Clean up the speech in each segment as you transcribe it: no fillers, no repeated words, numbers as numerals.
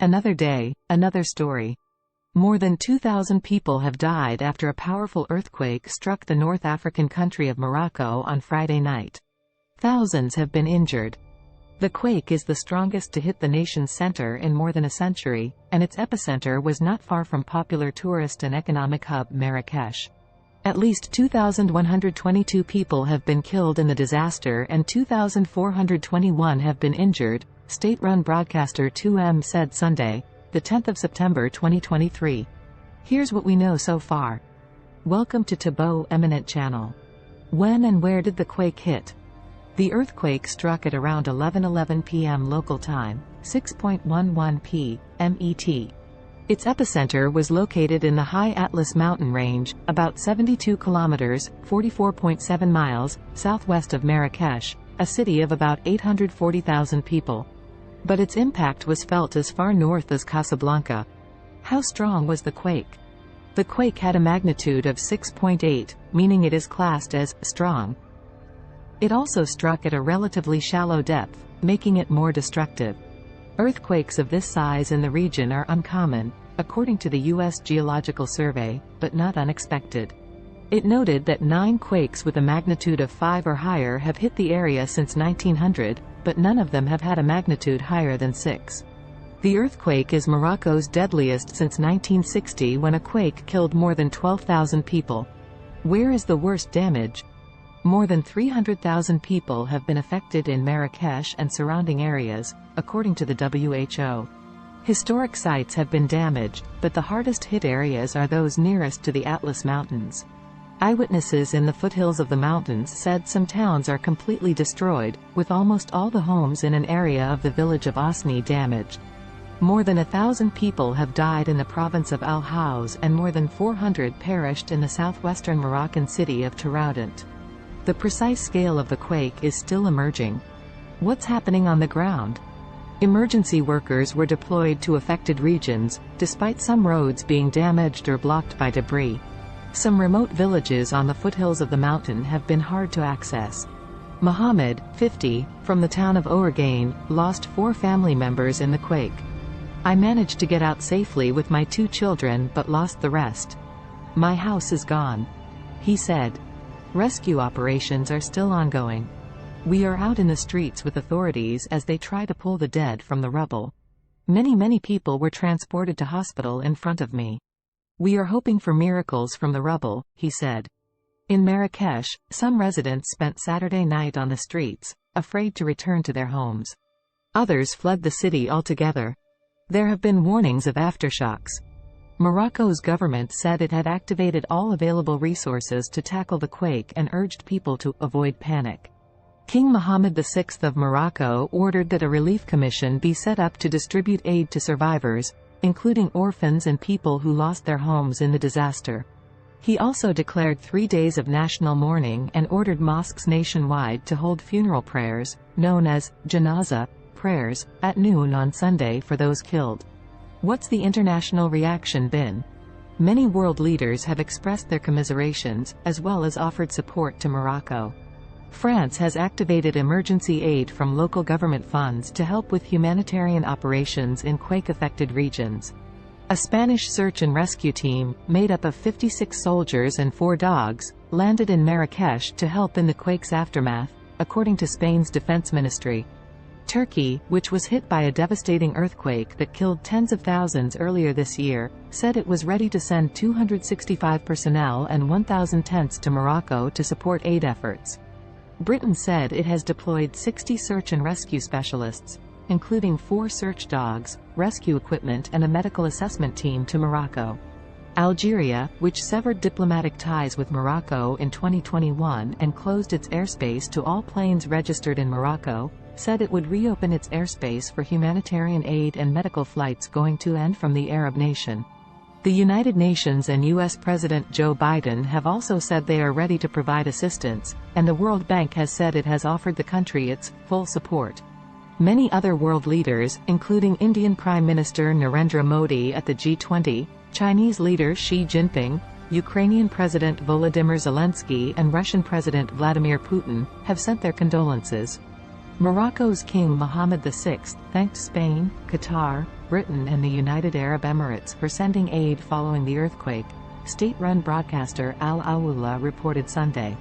Another day, another story. More than 2,000 people have died after a powerful earthquake struck the North African country of Morocco on Friday night. Thousands have been injured. The quake is the strongest to hit the nation's center in more than a century, and its epicenter was not far from popular tourist and economic hub Marrakech. At least 2,122 people have been killed in the disaster and 2,421 have been injured, state-run broadcaster 2M said Sunday, the 10th of September 2023. Here's what we know so far. Welcome to Tabo Eminent Channel. When and where did the quake hit? The earthquake struck at around 11:11 p.m. local time, 6:11 p.m. MET. Its epicenter was located in the high Atlas mountain range, about 72 kilometers, 44.7 miles, southwest of Marrakech, a city of about 840,000 people. But its impact was felt as far north as Casablanca. How strong was the quake? The quake had a magnitude of 6.8, meaning it is classed as strong. It also struck at a relatively shallow depth, making it more destructive. Earthquakes of this size in the region are uncommon, according to the U.S. Geological Survey, but not unexpected. It noted that 9 quakes with a magnitude of 5 or higher have hit the area since 1900, but none of them have had a magnitude higher than 6. The earthquake is Morocco's deadliest since 1960, when a quake killed more than 12,000 people. Where is the worst damage? More than 300,000 people have been affected in Marrakech and surrounding areas, according to the WHO. Historic sites have been damaged, but the hardest hit areas are those nearest to the Atlas Mountains. Eyewitnesses in the foothills of the mountains said some towns are completely destroyed, with almost all the homes in an area of the village of Osni damaged. More than 1,000 people have died in the province of Al Haouz and more than 400 perished in the southwestern Moroccan city of Taraudant. The precise scale of the quake is still emerging. What's happening on the ground? Emergency workers were deployed to affected regions, despite some roads being damaged or blocked by debris. Some remote villages on the foothills of the mountain have been hard to access. Mohammed, 50, from the town of Ourgain, lost 4 family members in the quake. I managed to get out safely with my 2 children but lost the rest. My house is gone, he said. Rescue operations are still ongoing. We are out in the streets with authorities as they try to pull the dead from the rubble. Many people were transported to hospital in front of me. We are hoping for miracles from the rubble, he said. In Marrakech, some residents spent Saturday night on the streets, afraid to return to their homes. Others fled the city altogether. There have been warnings of aftershocks. Morocco's government said it had activated all available resources to tackle the quake and urged people to avoid panic. King Mohammed VI of Morocco ordered that a relief commission be set up to distribute aid to survivors, including orphans and people who lost their homes in the disaster. He also declared 3 days of national mourning and ordered mosques nationwide to hold funeral prayers, known as janaza prayers, at noon on Sunday for those killed. What's the international reaction been? Many world leaders have expressed their commiserations, as well as offered support to Morocco. France has activated emergency aid from local government funds to help with humanitarian operations in quake-affected regions. A Spanish search and rescue team, made up of 56 soldiers and 4 dogs, landed in Marrakech to help in the quake's aftermath, according to Spain's defense ministry. Turkey, which was hit by a devastating earthquake that killed tens of thousands earlier this year, said it was ready to send 265 personnel and 1,000 tents to Morocco to support aid efforts. Britain said it has deployed 60 search and rescue specialists, including 4 search dogs, rescue equipment and a medical assessment team to Morocco. Algeria, which severed diplomatic ties with Morocco in 2021 and closed its airspace to all planes registered in Morocco, said it would reopen its airspace for humanitarian aid and medical flights going to and from the Arab nation. The United Nations and U.S. President Joe Biden have also said they are ready to provide assistance, and the World Bank has said it has offered the country its full support. Many other world leaders, including Indian Prime Minister Narendra Modi at the G20, Chinese leader Xi Jinping, Ukrainian President Volodymyr Zelensky and Russian President Vladimir Putin, have sent their condolences. Morocco's King Mohammed VI thanked Spain, Qatar, Britain and the United Arab Emirates for sending aid following the earthquake, state-run broadcaster Al Awula reported Sunday.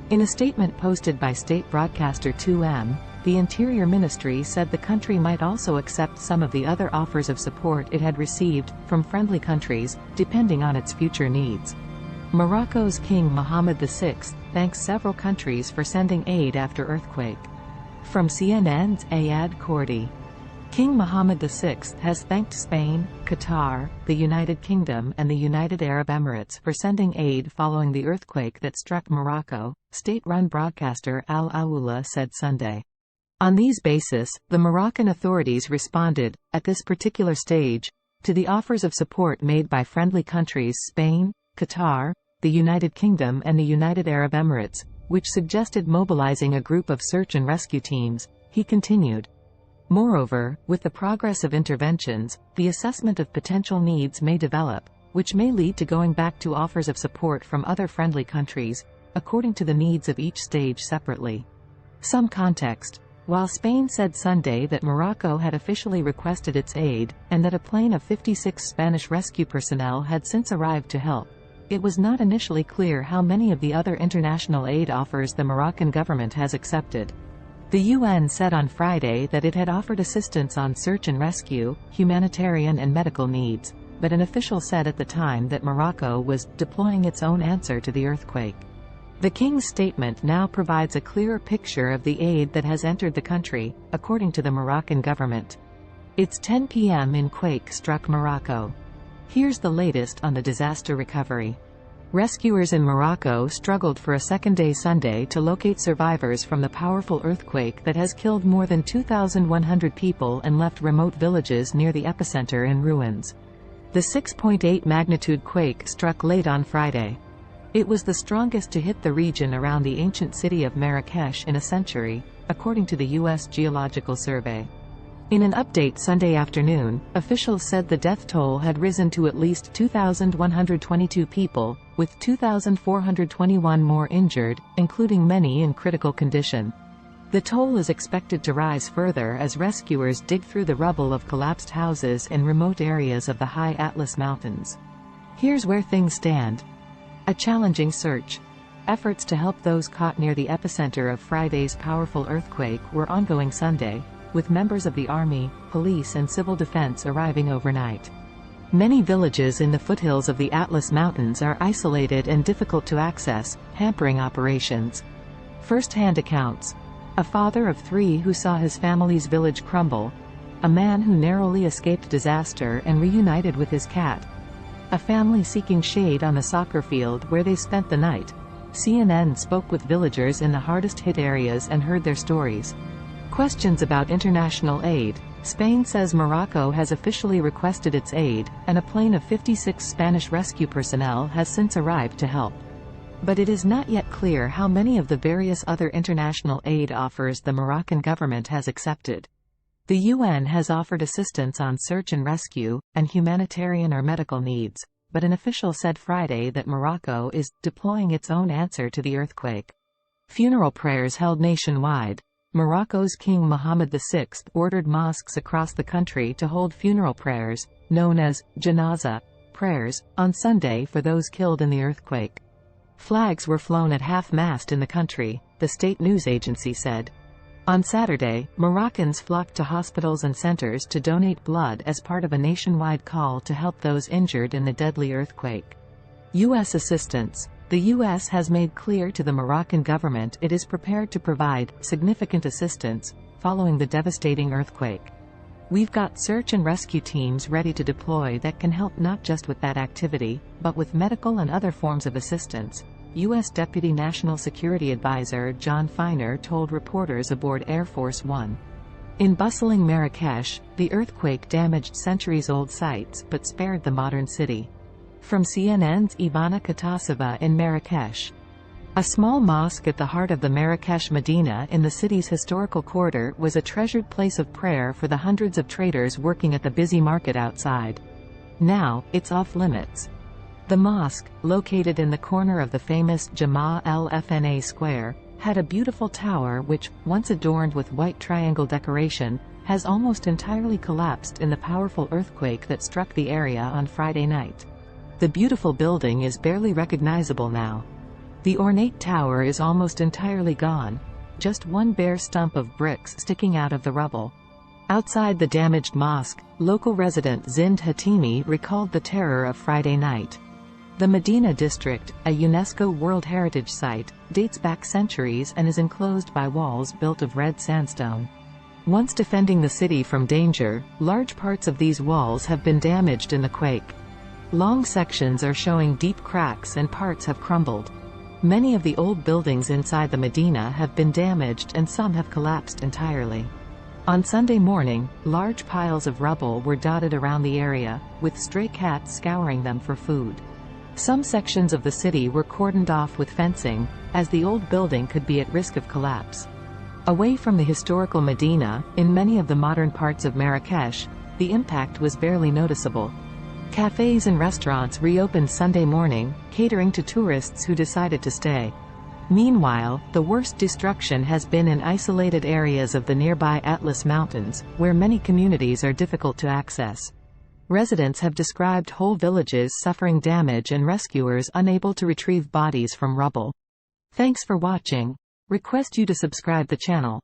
In a statement posted by state broadcaster 2M, the Interior Ministry said the country might also accept some of the other offers of support it had received from friendly countries, depending on its future needs. Morocco's King Mohammed VI thanks several countries for sending aid after earthquake. From CNN's Ayad Kordi. King Mohammed VI has thanked Spain, Qatar, the United Kingdom and the United Arab Emirates for sending aid following the earthquake that struck Morocco, state-run broadcaster Al Awula said Sunday. On these basis, the Moroccan authorities responded, at this particular stage, to the offers of support made by friendly countries Spain, Qatar, the United Kingdom and the United Arab Emirates, which suggested mobilizing a group of search and rescue teams, he continued. Moreover, with the progress of interventions, the assessment of potential needs may develop, which may lead to going back to offers of support from other friendly countries, according to the needs of each stage separately. Some context. While Spain said Sunday that Morocco had officially requested its aid, and that a plane of 56 Spanish rescue personnel had since arrived to help, it was not initially clear how many of the other international aid offers the Moroccan government has accepted. The UN said on Friday that it had offered assistance on search and rescue, humanitarian and medical needs, but an official said at the time that Morocco was deploying its own answer to the earthquake. The King's statement now provides a clearer picture of the aid that has entered the country, according to the Moroccan government. It's 10 p.m. in quake struck Morocco. Here's the latest on the disaster recovery. Rescuers in Morocco struggled for a second day Sunday to locate survivors from the powerful earthquake that has killed more than 2,100 people and left remote villages near the epicenter in ruins. The 6.8 magnitude quake struck late on Friday. It was the strongest to hit the region around the ancient city of Marrakech in a century, according to the U.S. Geological Survey. In an update Sunday afternoon, officials said the death toll had risen to at least 2,122 people, with 2,421 more injured, including many in critical condition. The toll is expected to rise further as rescuers dig through the rubble of collapsed houses in remote areas of the high Atlas Mountains. Here's where things stand. A challenging search. Efforts to help those caught near the epicenter of Friday's powerful earthquake were ongoing Sunday, with members of the army, police and civil defense arriving overnight. Many villages in the foothills of the Atlas Mountains are isolated and difficult to access, hampering operations. First-hand accounts. A father of 3 who saw his family's village crumble. A man who narrowly escaped disaster and reunited with his cat. A family seeking shade on the soccer field where they spent the night. CNN spoke with villagers in the hardest-hit areas and heard their stories. Questions about international aid. Spain says Morocco has officially requested its aid, and a plane of 56 Spanish rescue personnel has since arrived to help. But it is not yet clear how many of the various other international aid offers the Moroccan government has accepted. The UN has offered assistance on search and rescue, and humanitarian or medical needs, but an official said Friday that Morocco is deploying its own answer to the earthquake. Funeral prayers held nationwide. Morocco's King Mohammed VI ordered mosques across the country to hold funeral prayers, known as janaza prayers, on Sunday for those killed in the earthquake. Flags were flown at half-mast in the country, the state news agency said. On Saturday, Moroccans flocked to hospitals and centers to donate blood as part of a nationwide call to help those injured in the deadly earthquake. U.S. assistance. The U.S. has made clear to the Moroccan government it is prepared to provide significant assistance following the devastating earthquake. We've got search and rescue teams ready to deploy that can help not just with that activity, but with medical and other forms of assistance, U.S. Deputy National Security Advisor John Feiner told reporters aboard Air Force One. In bustling Marrakech, the earthquake damaged centuries-old sites but spared the modern city. From CNN's Ivana Katasova in Marrakech. A small mosque at the heart of the Marrakech Medina in the city's historical quarter was a treasured place of prayer for the hundreds of traders working at the busy market outside. Now, it's off-limits. The mosque, located in the corner of the famous Jama el-Fna Square, had a beautiful tower which, once adorned with white triangle decoration, has almost entirely collapsed in the powerful earthquake that struck the area on Friday night. The beautiful building is barely recognizable now. The ornate tower is almost entirely gone, just one bare stump of bricks sticking out of the rubble. Outside the damaged mosque, local resident Zind Hatimi recalled the terror of Friday night. The Medina district, a UNESCO World Heritage Site, dates back centuries and is enclosed by walls built of red sandstone. Once defending the city from danger, large parts of these walls have been damaged in the quake. Long sections are showing deep cracks and parts have crumbled. Many of the old buildings inside the Medina have been damaged and some have collapsed entirely. On Sunday morning, large piles of rubble were dotted around the area, with stray cats scouring them for food. Some sections of the city were cordoned off with fencing, as the old building could be at risk of collapse. Away from the historical Medina, in many of the modern parts of Marrakech, the impact was barely noticeable. Cafes and restaurants reopened Sunday morning, catering to tourists who decided to stay. Meanwhile, the worst destruction has been in isolated areas of the nearby Atlas Mountains, where many communities are difficult to access. Residents have described whole villages suffering damage and rescuers unable to retrieve bodies from rubble. Thanks for watching. Request you to subscribe the channel.